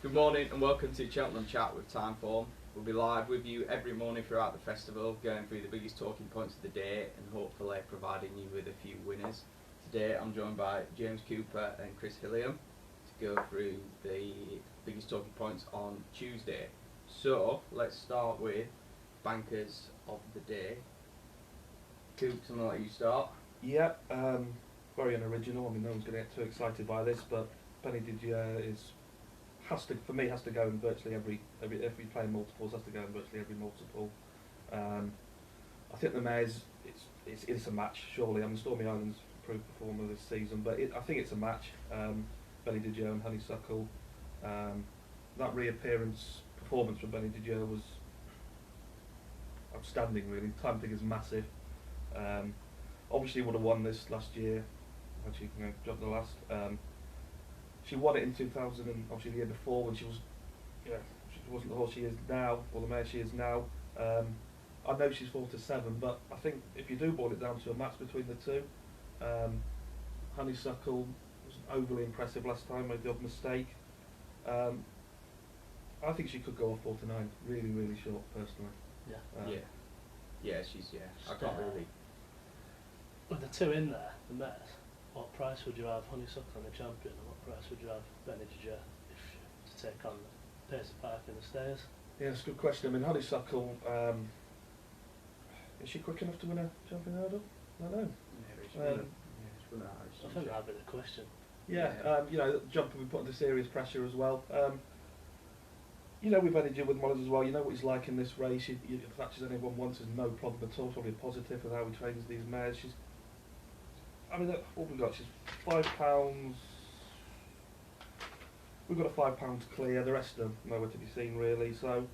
Good morning and welcome to Cheltenham Chat with Timeform. We'll be live with you every morning throughout the festival, going through the biggest talking points of the day and hopefully providing you with a few winners. Today I'm joined by James Cooper and Kris Hilliam to go through the biggest talking points on Tuesday. So let's start with bankers of the day. Coops, I'm going to let you start. Yeah, very unoriginal. I mean, no one's going to get too excited by this, but Benny Didier has to go in virtually every if we play multiples, has to go in virtually every multiple. I think the mares, it's a match surely. I mean, Stormy Island's improved performer this season, but I think it's a match. Benny Didier and Honeysuckle. That reappearance performance from Benny Didier was outstanding. Really, time figure's massive. Obviously would have won this last year. Actually, dropped the last. She won it in 2000 and obviously the year before when she wasn't the horse she is now, or the mare she is now. I know she's 4-7, but I think if you do boil it down to a match between the two, Honeysuckle wasn't overly impressive last time, made the odd mistake. I think she could go off 4-9, really short, personally. I can't really. With the two in there, the mares, what price would you have Honeysuckle and the champion, and what price would you have Benny Didier to take on Pearson Park in the stayers? Yeah, it's a good question. I mean, Honeysuckle, is she quick enough to win a champion hurdle? I don't know. I think that'd be the question. Jumping we put under serious pressure as well. With Benny Didier with Mullins as well, you know what he's like in this race. The fact she's only won once is no problem at all. Probably a positive with how he trains these mares. What we got? She's £5. We've got a £5 clear. The rest of them nowhere to be seen really. So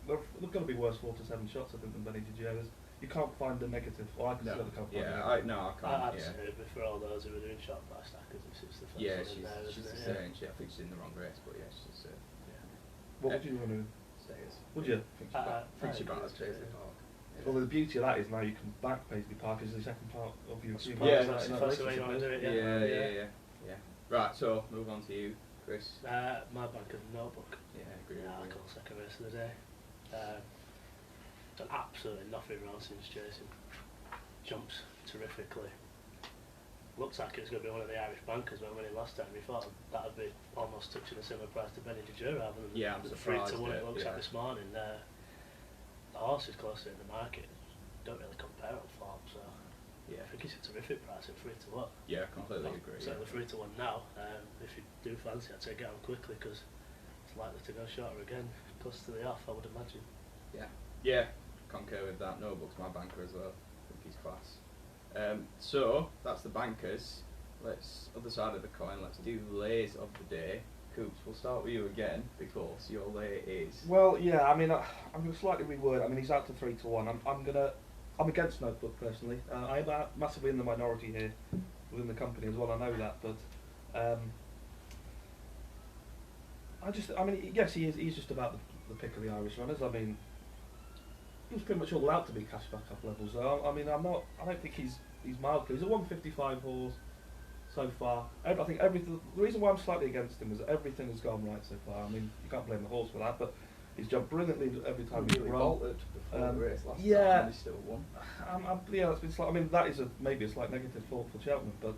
they've got to be worse 4-7 shots, I think, than Benny Didier. You can't find a negative. Or I can certainly can't find I can't. I'd say for all those who are doing shot by stackers, it's the first one in there, she's isn't the it? same. I think she's in the wrong race, but yeah, she's. What would you want to Stayers. Would you? I think she batters Paisley Park. Well, the beauty of that is now you can back Paisley Park as the second part of your team. That's the way you want to do it. Yeah. Right, so move on to you, Kris. My banker's Notebook. Yeah, I agree. I call second race of the day. Done absolutely nothing wrong since chasing. Jumps terrifically. Looks like it's going to be one of the Irish bankers when winning last time. We thought that would be almost touching a similar price to Benny Didier rather than the 3-1 it looks like this morning. The horse is closer in the market. Don't really compare on form, so I think it's a terrific price at 3-1. Yeah, I completely agree. So the 3-1 now. If you do fancy, I'd say get on quickly because it's likely to go shorter again. Close to the off, I would imagine. Yeah, concur with that. Notebook's my banker as well. I think he's class. So that's the bankers. Other side of the coin, let's do lays of the day. Coops, we'll start with you again because your lay is. Well, yeah, I mean, I'm going to slightly reword. I mean, he's out to 3-1. I'm against Notebook personally. I'm massively in the minority here within the company as well. I know that, but yes, he's just about the pick of the Irish runners. I mean, he was pretty much all out to be cash back up levels. So I don't think he's mild. He's a 155 horse so far. I think everything. The reason why I'm slightly against him is that everything has gone right so far. I mean, you can't blame the horse for that, but he's jumped brilliantly every time he's run. Bolted before the race last time and he still won. That's been slight. I mean, that is maybe a slight negative for Cheltenham, but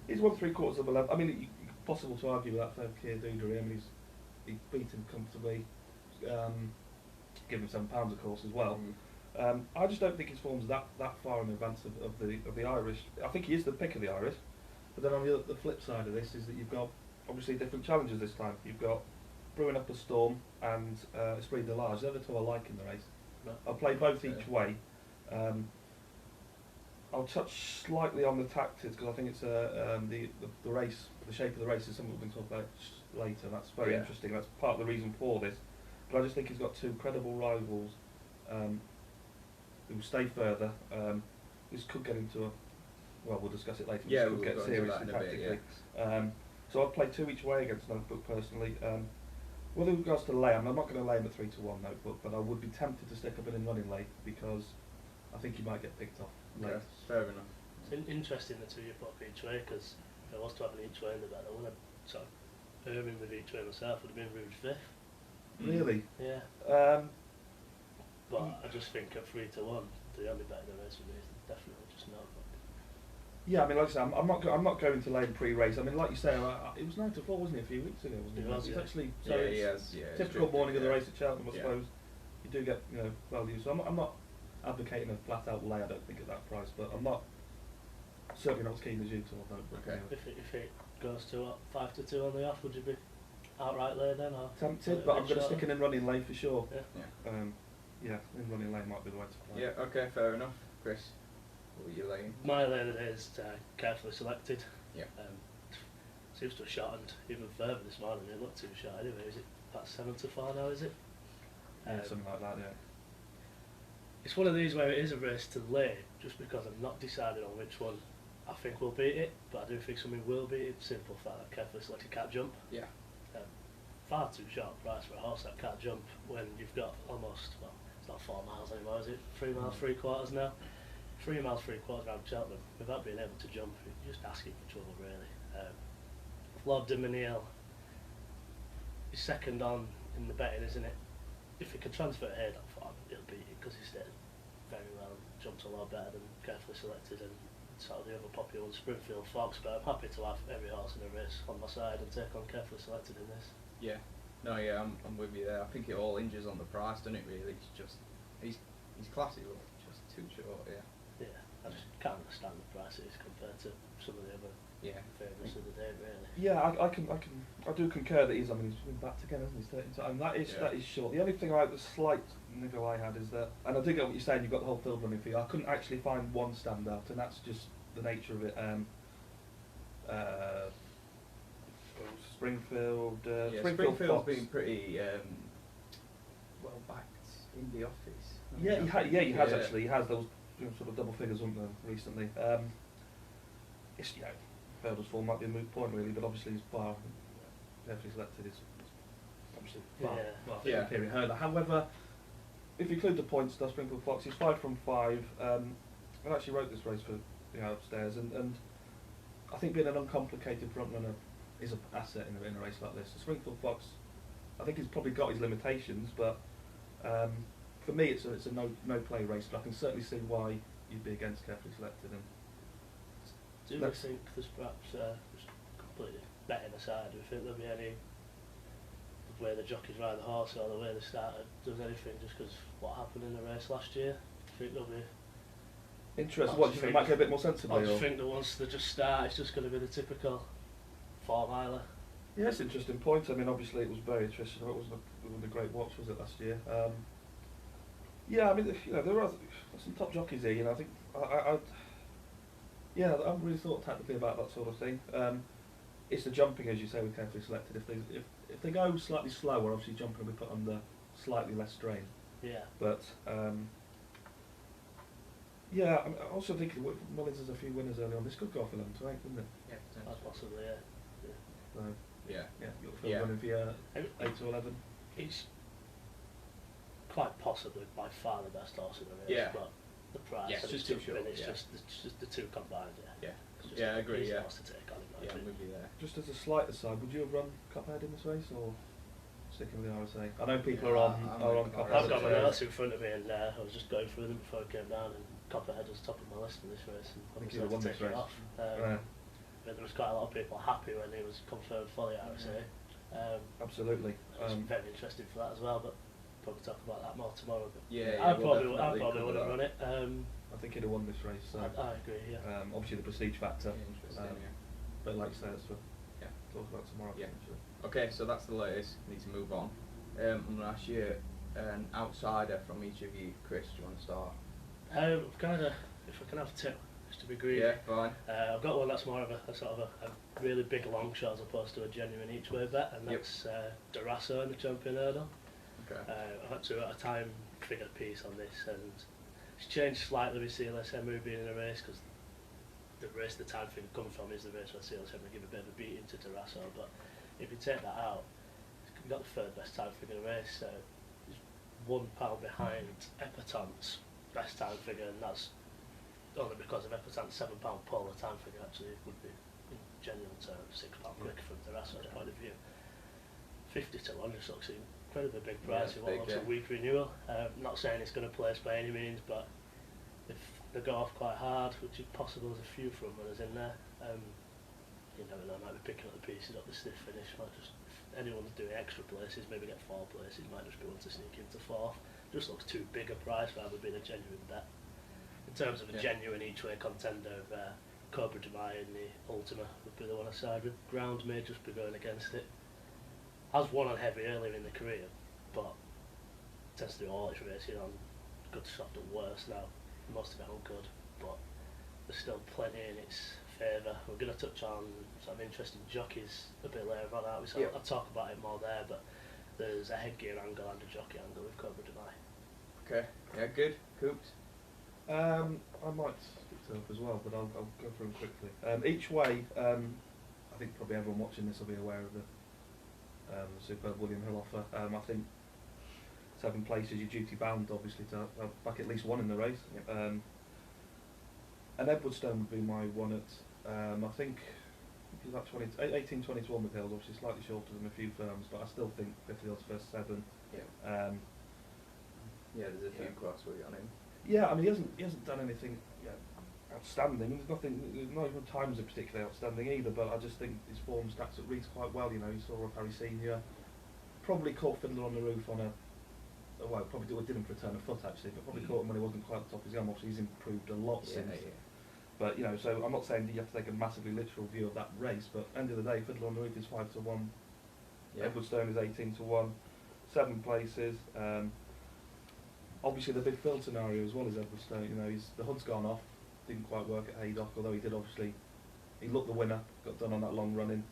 he's won 3/4 of a level. I mean, it's possible to argue with that for Keir Doodery. I mean, he's beat him comfortably. Give him £7 of course as well. I just don't think his form's that far in advance of the Irish. I think he is the pick of the Irish, but then on the flip side of this is that you've got obviously different challenges this time. You've got Brewing Up a Storm and Esprit de Large. They're the two I like in the race. No. I'll play both each way. I'll touch slightly on the tactics because I think it's the race, the shape of the race is something we can talk about later. That's very interesting. That's part of the reason for this. But I just think he's got two credible rivals who stay further. This could get into we'll discuss it later. Yeah, this could get serious tactically. So I'd play two each way against Notebook personally. With regards to lay, I'm not going to lay him at 3-1 Notebook, but I would be tempted to stick up in running late because I think he might get picked off late. Fair enough. It's interesting the two you put up each way because if I was to have an each way in the bet, I would have sort of erring with each way myself, would have been Rouge 5th. Really? Yeah. But I just think at 3 to 1, the only bet in the race for me is definitely just not. Yeah, I mean, like I say, I'm not going to lane pre-race. I mean, like you say, it was 9 to 4, wasn't it, a few weeks ago? Wasn't it? It was, It's yeah. actually Yeah, it's it's typical drifted, morning of the yeah. race at Cheltenham, I Yeah. suppose. You do get value. So I'm not advocating a flat out lay. I don't think at that price, but I'm not certainly not as keen as you two. I don't. But, Okay. If it goes to what, 5 to 2 on the off, would you be outright there then? Or tempted, but I'm going to stick in running lane for sure. Yeah. Yeah. In running lane might be the way to play. Yeah, okay, fair enough. Chris, what were you laying? My lane is carefully selected. Yeah. Seems to have shortened even further this morning. It looked too short anyway. Is it about 7 to 4 now? Is it? Something like that. Yeah. It's one of these where it is a race to lay, just because I'm not decided on which one I think will beat it, but I do think something will beat it. Simple fact that carefully selected can't jump. Yeah. Far too short price for a horse that can't jump when you've got almost, well, it's not 4 miles anymore, is it? 3 miles, 3/4 now? 3 miles, 3/4 around Cheltenham, without being able to jump, you're just asking for trouble, really. Lord de Menil is second on in the betting, isn't it? If he can transfer to Haydock form, he'll beat it, because he stayed very well and jumped a lot better than carefully selected and sort of the other popular one, Springfield Fox, but I'm happy to have every horse in a race on my side and take on carefully selected in this. Yeah. No, yeah, I'm with you there. I think it all hinges on the price, doesn't it, really? It's just, he's classy, but just too short, yeah. Yeah, I just can't understand the prices compared to some of the other favourites of the day, really. Yeah, I do concur that he's been backed again, hasn't he? 13 times. That is short. The only thing the slight niggle I had is that, and I do get what you're saying. You've got the whole field running for you. I couldn't actually find one standout, and that's just the nature of it. Springfield. Springfield's Fox. been pretty well backed in the office. He has actually. He has those sort of double figures, haven't they, recently? It's Felder's form might be a moot point really, but obviously his bar carefully selected is obviously far superior hurdler. However, if you include the points, does Springfield Fox, he's 5 from 5. I actually wrote this race for upstairs, and I think being an uncomplicated front runner is an asset in a race like this. Springfield Fox, I think he's probably got his limitations, but for me it's a no play race. But I can certainly see why you'd be against carefully selected. And do you think there's perhaps just completely betting aside? Do you think there'll be any the way the jockeys ride the horse or the way they started does anything just because what happened in the race last year? Do you think there'll be interesting? What do you think might go a bit more sensibly? I just think that once they just start, it's just going to be the typical 4-miler. Yeah, it's an interesting point. I mean, obviously it was very attritional. It wasn't a great watch, was it, last year? Yeah, I mean, there are some top jockeys here. I think I haven't really thought tactically about that sort of thing. It's the jumping, as you say, with carefully selected. If they go slightly slower, obviously jumping will be put under slightly less strain. Yeah. But yeah, I also think Mullins has a few winners early on. This could go off 11 to 8, couldn't it? Yeah, That's possibly, yeah. So, yeah. You've got Phil running for your 8 to 11. It's quite possibly by far the best horse in the race, Yeah. but the price Yeah, it's and just it's too short, it's just the two combined, Yeah. It's just Yeah, I agree, easy yeah. horse to take on, in my Yeah, I'm opinion. with you there. Just as a slight aside, would you have run Copperhead in this race or sticking with the RSA? I know people Yeah, are I'm on with Copperhead. I've got my RSA. notes in front of me and I was just going through them before I came down, and Copperhead was top of my list in this race, and I think obviously he'd have had won to this take it race. off. But there was quite a lot of people happy when he was confirmed for the RSA. Absolutely. I was very interested for that as well, but probably talk about that more tomorrow. But Yeah, I we'll probably definitely wouldn't cover run it. I think he'd have won this race. So, I agree, yeah. obviously the prestige factor. Yeah, interesting, But like you say, that's for Yeah. talk about tomorrow. Yeah. Potentially. Okay, so that's the latest. Need to move on. I'm going to ask you an outsider from each of you. Chris, do you want to start? I've kind of, if I can have two, just to be greedy. Yeah, fine. I've got one that's more of a sort of a really big long shot as opposed to a genuine each way bet, and that's Durasso in the Champion Hurdle. Okay. I've actually got a time figure piece on this, and it's changed slightly with CLS Emery being in a race, because the race the time figure coming from is the race where CLS Emery give a bit of a beating to Durasso, but if you take that out, he's got the third best time figure in the race, so he's £1 behind Epatant's best time figure, and that's only because of Epatant's £7 pull. The time figure actually would be, in genuine terms, £6 quicker from Durasso's point of view. 50 to 1 just looks incredibly big price for what big, looks a weak renewal. Not saying it's going to place by any means, but if they go off quite hard, which is possible, there's a few front runners in there. You never know, might be picking up the pieces at the stiff finish. Might just, if anyone's doing extra places, maybe get 4 places, might just be one to sneak into 4th. Just looks too big a price rather than being a genuine bet. In terms of a genuine each way contender, Cobra Dubai in the Ultima would be the one I side with. Ground may just be going against it. Has won on heavy earlier in the career, but tends to do all its racing on good, soft and worse now. Most of it on good, but there's still plenty in its favour. We're going to touch on some interesting jockeys a bit later on, aren't we? So I'll talk about it more there, but there's a headgear angle and a jockey angle with Cobra Dubai. Okay, yeah, good. Coops? I might stick to up as well, but I'll go through them quickly. Each way, I think probably everyone watching this will be aware of the superb William Hill offer. I think 7 places, you're duty bound obviously to back at least one in the race. Yep. And Edwardstone would be my one at, I think he's about 18, 20 to 1 with Hills, obviously slightly shorter than a few firms, but I still think 50 odds first 7. Yeah. Yeah, there's a few quotes we on him. Yeah, I mean he hasn't done anything outstanding. There's not even times are particularly outstanding either. But I just think his form stacks up reads quite well. You know, he saw off Harry Senior, probably caught Fiddler on the Roof on well, probably didn't for a turn of foot actually, but probably caught him when he wasn't quite at the top of his game. Obviously, he's improved a lot since. Yeah. But you know, so I'm not saying that you have to take a massively literal view of that race. But end of the day, Fiddler on the Roof is 5 to 1. Yeah. Edwardstone is 18 to 1. 7 places. Obviously, the big field scenario as well as Edwardstone. You know, the hunt's gone off. Didn't quite work at Haydock, although he did obviously. He looked the winner. Got done on that long running.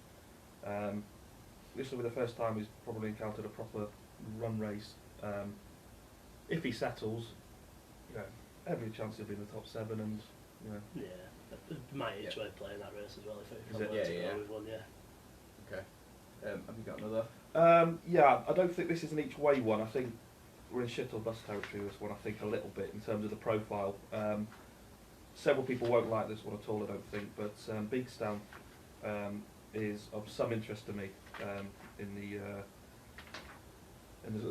This will be the first time he's probably encountered a proper run race. If he settles, you know, every chance he'll be in the top 7, and you know. Yeah, might each way play in that race as well if Is it? Yeah. With one, yeah. Okay. Have you got another? Yeah, I don't think this is an each way one. I think we're in shit or bust territory with this one. I think a little bit in terms of the profile. Several people won't like this one at all, I don't think. But Beakstown is of some interest to me in the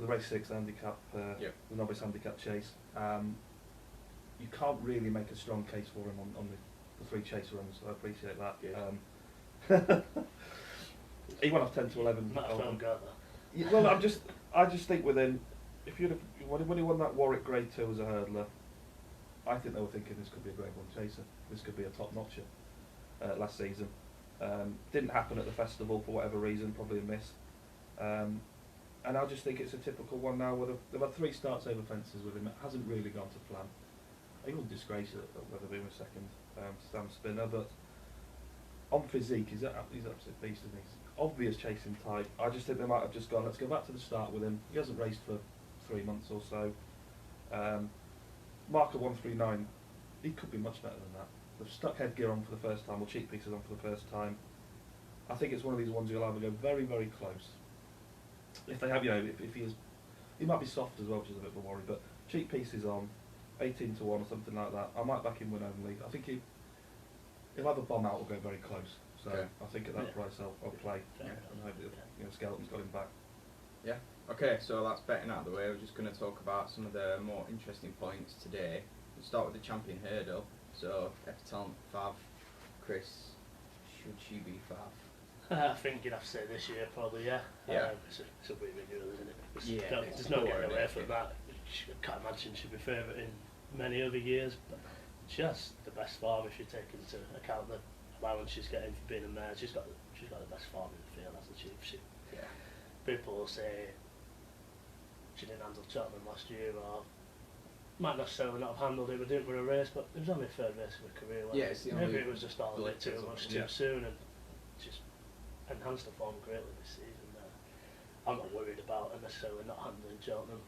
race 6 handicap, the novice handicap chase. You can't really make a strong case for him on the 3 chase runs. So I appreciate that. He went off 10 to 11. Well, I just think with him, when he won that Warwick Grade 2 as a hurdler, I think they were thinking this could be a Grade 1 chaser. This could be a top notcher last season. Didn't happen at the festival for whatever reason, probably a miss. And I just think it's a typical one now where they've had 3 starts over fences with him. It hasn't really gone to plan. He wouldn't disgrace it whether being a second stand spinner, but on physique, he's an absolute beast, isn't he? He's obvious chasing type. I just think they might have just gone, let's go back to the start with him. He hasn't raced for 3 months or so. Marker 139, he could be much better than that. They've stuck headgear on for the first time, or cheek pieces on for the first time. I think it's one of these ones you'll either go very, very close. If they have, you know, if he might be soft as well, which is a bit of a worry, but cheek pieces on, 18 to 1 or something like that. I might back him win only. I think he'll have a bomb out or go very close. So I think at that price I'll play. And hope that, you know, Skeleton's got him back. Yeah. Okay, so that's betting out of the way. We're just going to talk about some of the more interesting points today. We'll start with the champion hurdle. So, Epitome, Fav, Kris, should she be Fav? I think you'd have to say this year, probably, yeah. It's a weird renewal, isn't it? There's no getting away from that. I can't imagine she'd be favourite in many other years, but she has the best form if you take into account the allowance she's getting for being a mare. She's got the best form in the field, hasn't she? People will say she didn't handle Cheltenham last year, or might necessarily not have handled it, but didn't win a race, but it was only her 3rd race of her career. Maybe it was just all a bit too much too soon, and just enhanced her form greatly this season. I'm not worried about her necessarily not handling Cheltenham.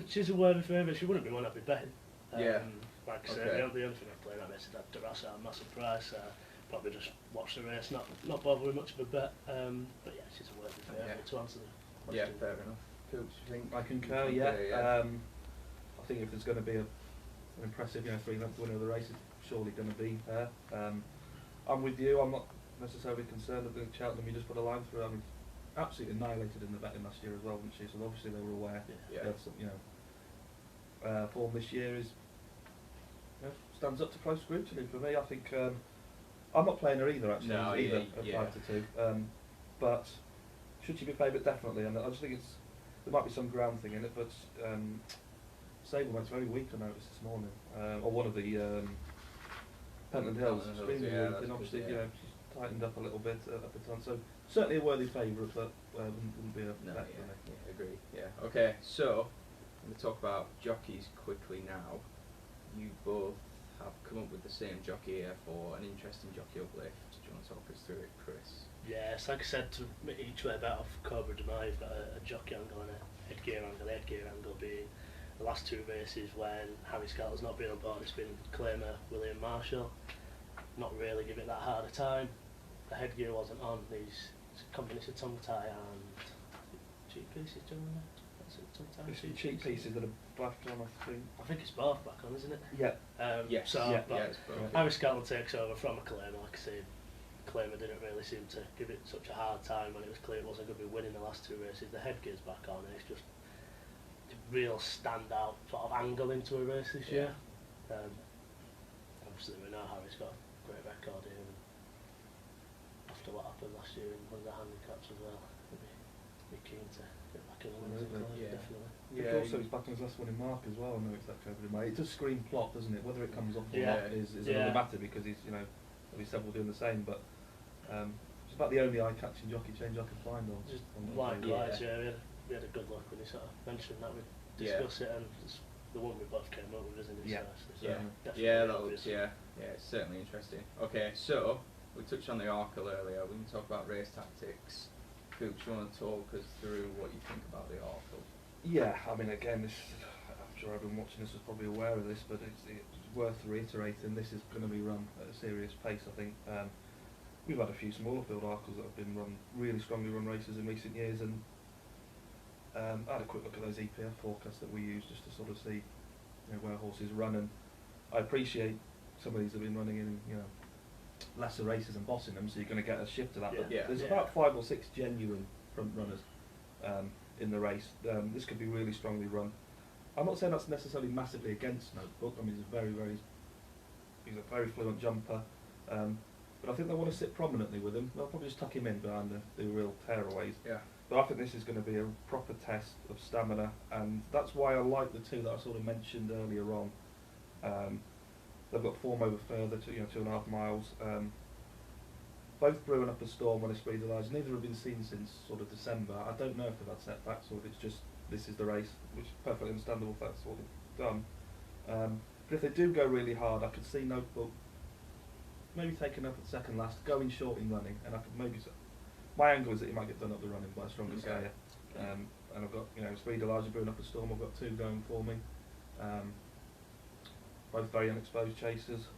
She's a worthy favourite. She wouldn't be one I'd be betting. Like I said, the only thing I play in that race is that Durassa at a massive price. Probably just watch the race, not bother with much of a bet. But yeah, she's a worthy favourite to answer the question. Yeah, fair enough. Cool. I concur. I think if there's going to be an impressive, 3-length winner of the race, it's surely going to be her. I'm with you. I'm not necessarily concerned that the Cheltenham you just put a line through. I mean, absolutely annihilated in the betting last year as well, didn't she? So obviously they were aware Yeah. that form this year is stands up to close scrutiny for me. I think I'm not playing her either actually, No, either yeah. at 5-2. But should she be favourite? Definitely, and I just think there might be some ground thing in it. But Sableman's very weak. I noticed this morning, or one of the Pentland Hills, extremely weak, and obviously she's tightened up a little bit up a ton. So certainly a worthy favourite, but wouldn't be a bet for me. Yeah, agree. Yeah. Okay, so I'm going to talk about jockeys quickly now. You both have come up with the same jockey here for an interesting jockey uplift. Do you want to talk us through it, Chris? Yes, like I said, to each way bet off Cobra Demar, you've got a jockey angle and a headgear angle. The headgear angle being the last two races when Harry Skelter's not been on board. It's been Claimer, William Marshall. Not really give it that hard a time. The headgear wasn't on. It's a combination of tongue tie and cheap pieces, do you remember? That's it, tongue tie. It's cheap pieces that are back on, I think. I think it's both back on, isn't it? Yeah. Yes. So, Yeah, but it's both. Harry Skelter takes over from a Claimer, like I said. Claimer didn't really seem to give it such a hard time when it was clear it wasn't going to be winning the last two races. The headgear's back on, and it's just a real standout sort of angle into a race this year. Obviously, we know Harry's got a great record here, and after what happened last year in one of the handicaps as well, he'd be keen to get back in the winners, definitely. Yeah, also he's back on his last one in Mark as well. I know it's that Cobra Demar. It does scream plot, doesn't it? Whether it comes off or not is another matter, because he's there'll be several doing the same, but. It's about the only eye-catching jockey change I could find on. Just on likewise, we had a good look when he sort of mentioned that. We discussed it, and it's the one we both came up with, isn't it? Yeah. It's certainly interesting. Okay, so we touched on the Arkle earlier. We can talk about race tactics. Coops, you want to talk us through what you think about the Arkle? Yeah, I mean, again, I'm sure everyone watching this is probably aware of this, but it's worth reiterating. This is going to be run at a serious pace, I think. We've had a few smaller field Arkles that have been really strongly run races in recent years, and I had a quick look at those EPF forecasts that we use just to sort of see where horses run, and I appreciate some of these have been running in lesser races and bossing them, so you're going to get a shift to that. But there's about 5 or 6 genuine front runners in the race. This could be really strongly run. I'm not saying that's necessarily massively against Notebook. I mean, he's a very fluent jumper. But I think they want to sit prominently with him. They'll probably just tuck him in behind the real tearaways. Yeah. But I think this is going to be a proper test of stamina, and that's why I like the two that I sort of mentioned earlier on. They've got form over further, 2.5 miles. Both brewing up a storm when Esprit de L'Age. Neither have been seen since sort of December. I don't know if they've had setbacks or if it's just this is the race, which is perfectly understandable if that's what they've done. But if they do go really hard, I could see Notebook maybe taken up at second last, going short in running, and I could maybe. My angle is that he might get done up the running by a stronger stayer. And I've got Esprit de L'Age brewing up a storm. I've got 2 going for me. Both very unexposed chasers.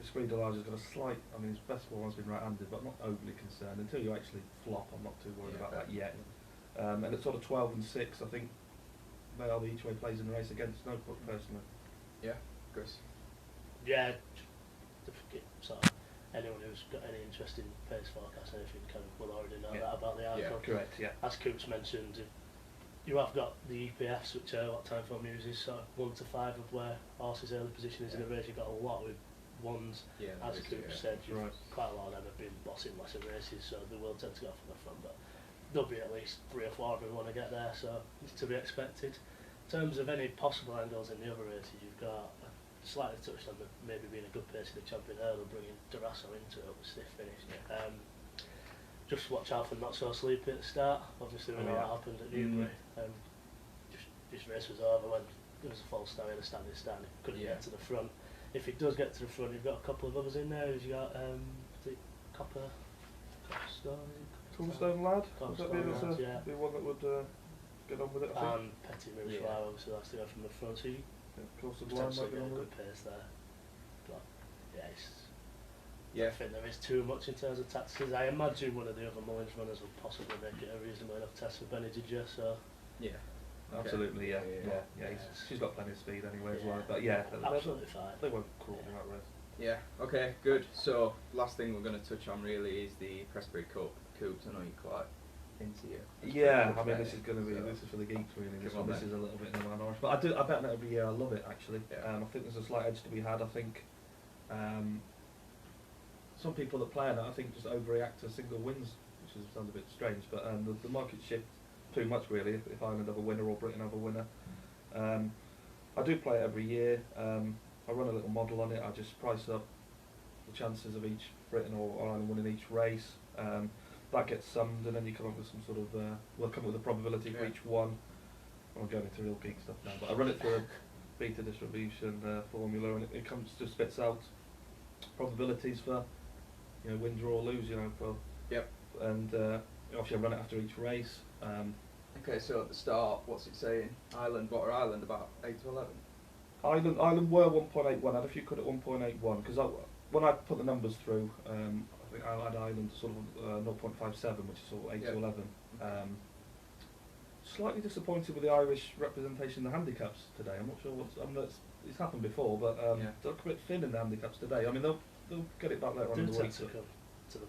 Esprit de L'Age has got a slight. I mean, his best form has been right-handed, but I'm not overly concerned until you actually flop. I'm not too worried about that yet. And at sort of 12 and 6, I think they are the each way plays in the race against Notebook personally. Yeah, Chris. Yeah, sort of anyone who's got any interest in pace forecast or anything will already know that about the Arkle. Yeah, correct, yeah. As Coops mentioned, you have got the EPFs, which are what Timeform uses, sort of 1 to 5 of where horses' early position is in a race. You've got a lot with ones, as Coops said, quite a lot of them have been bossing lesser races, so they will tend to go from the front, but there'll be at least 3 or 4 who want to get there, so it's to be expected. In terms of any possible angles in the other races, you've got slightly touched on maybe being a good pace in the champion hurdle, bringing Durasso into it with a stiff finish. Just watch out for not so sleepy at the start. Obviously, we know what happened at Newbury. This race was over when there was a false start, the standing stand, couldn't get to the front. If it does get to the front, you've got a couple of others in there. You've got Tombstone Lad? Would that be one that would get on with it, I think? And Petit Miroir, obviously, that's to go from the front. So you potentially get a good pace there. But I think there is too much in terms of tactics. I imagine one of the other Mullins runners will possibly make it a reasonable enough test for Benny Didier, so absolutely, yeah. She's got plenty of speed anyway as well. But absolutely fine. They won't crawl in that race. Yeah. Okay. Good. So last thing we're going to touch on really is the Prestbury Cup. Coops. I know you're quite into it. Yeah, I mean this is going to be so this is for the geeks really. This come on one, this then. is a little bit in the minority, but I bet that every year. I love it actually. Yeah. I think there's a slight edge to be had. I think some people that play in it, I think, just overreact to single wins, which sounds a bit strange, but the market shift too much really. If Ireland have a winner or Britain have a winner, I do play it every year. I run a little model on it. I just price up the chances of each Britain or Ireland winning each race. That gets summed, and then you come up with some sort of we'll come up with a probability for each one. I'm going into real geek stuff now, but I run it through a beta distribution formula, and it comes just spits out probabilities for win, draw, lose. For and obviously I run it after each race. Okay, so at the start, what's it saying? Ireland, what are Ireland, about 8 to 11? Ireland were 1.81. I had a few cut at 1.81 because when I put the numbers through, I think I had Ireland sort of 0.57, which is sort of 8 to 11. Slightly disappointed with the Irish representation in the handicaps today. I'm not sure it's happened before, but they're a bit thin in the handicaps today. I mean they'll get it back later on in the week. To come to the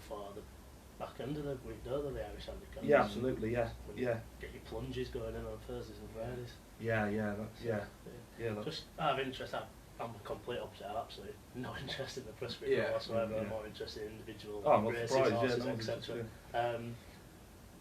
back end of the week, don't they, the Irish handicaps? Yeah, absolutely. Yeah. Get your plunges going in on Thursdays and Fridays. Just out of interest, I'm a complete opposite. I'm absolutely no interest in the prescription whatsoever. I'm more interested in individual races, horses, etc.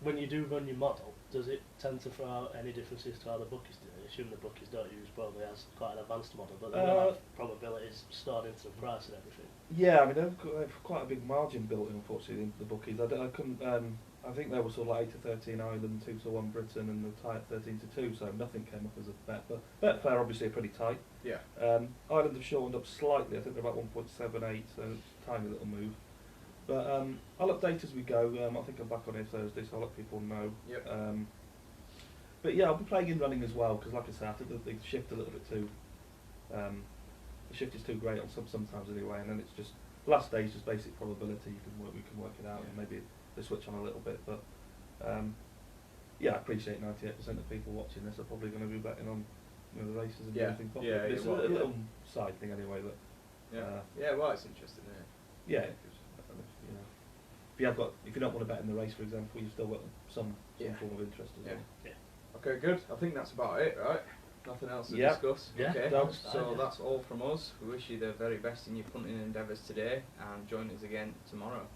When you do run your model, does it tend to throw out any differences to how the bookies do it? I assume the bookies don't use probably as quite an advanced model, but they will have probabilities stored into the price and everything. Yeah, I mean they've quite a big margin built in, unfortunately, into the bookies. I couldn't. I think they were sort of like 8 to 13 Ireland, 2 to 1 Britain, and the tie at 13 to 2. So nothing came up as a bet. But Betfair obviously are pretty tight. Yeah. Ireland have shortened up slightly. I think they're about 1.78, so it's a tiny little move. But I'll update as we go. I think I'm back on here Thursday, so I'll let people know. Yep. But yeah, I'll be playing in running as well because, like I said, I think they shift a little bit too. The shift is too great on sometimes anyway, and then it's just last stage just basic probability. We can work it out, and maybe they switch on a little bit. But yeah, I appreciate 98% of people watching this are probably going to be betting on the races and everything. It's a little side thing anyway. That well, it's interesting, isn't it? Yeah. If you don't want to bet in the race, for example, you've still got some form of interest as well. Yeah. Okay, good. I think that's about it, right? Nothing else to discuss. Yeah. Okay. So Yeah. that's all from us. We wish you the very best in your punting endeavours today, and join us again tomorrow.